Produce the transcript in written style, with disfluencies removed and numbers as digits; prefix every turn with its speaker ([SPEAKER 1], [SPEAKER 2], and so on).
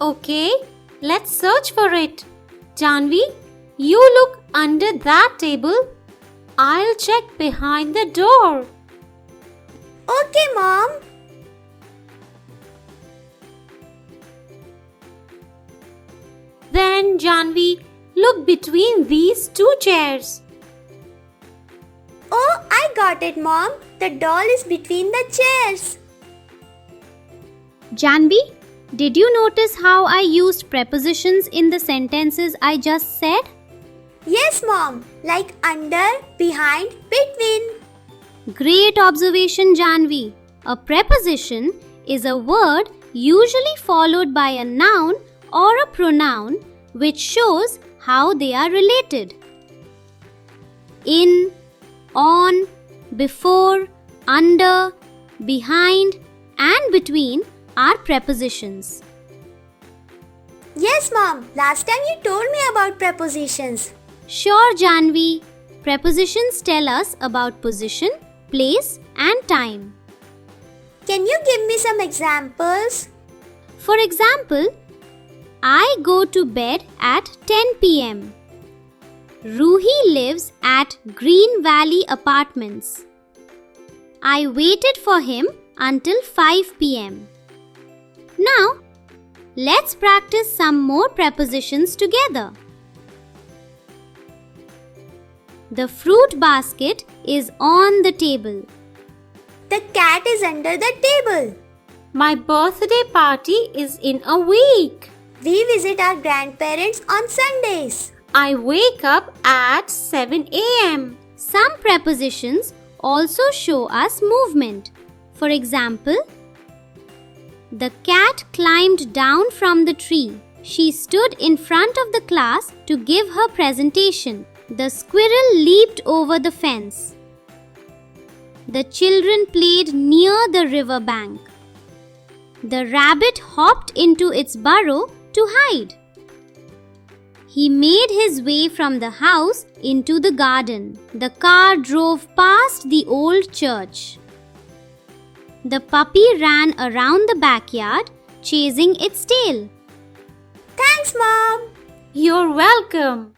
[SPEAKER 1] Okay, let's search for it. Janvi, you look under that table. I'll check behind the door.
[SPEAKER 2] Okay, Mom.
[SPEAKER 1] Then, Janvi, look between these two chairs.
[SPEAKER 2] Oh, I got it, Mom. The doll is between the chairs.
[SPEAKER 3] Janvi, did you notice how I used prepositions in the sentences I just said?
[SPEAKER 2] Yes, Mom. Like under, behind, between.
[SPEAKER 3] Great observation, Janvi. A preposition is a word usually followed by a noun or a pronoun which shows how they are related. In, on, before, under, behind, and between are prepositions.
[SPEAKER 2] Yes, Mom. Last time you told me about prepositions.
[SPEAKER 3] Sure, Janvi. Prepositions tell us about position, place, and time.
[SPEAKER 2] Can you give me some examples?
[SPEAKER 3] For example, I go to bed at 10 p.m. Ruhi lives at Green Valley Apartments. I waited for him until 5 p.m. Now, let's practice some more prepositions together. The fruit basket is on the table.
[SPEAKER 2] The cat is under the table.
[SPEAKER 1] My birthday party is in a week.
[SPEAKER 2] We visit our grandparents on Sundays.
[SPEAKER 1] I wake up at 7 a.m.
[SPEAKER 3] Some prepositions also show us movement. For example, the cat climbed down from the tree. She stood in front of the class to give her presentation. The squirrel leaped over the fence. The children played near the river bank. The rabbit hopped into its burrow to hide. He made his way from the house into the garden. The car drove past the old church. The puppy ran around the backyard, chasing its tail.
[SPEAKER 2] Thanks, Mom.
[SPEAKER 1] You're welcome.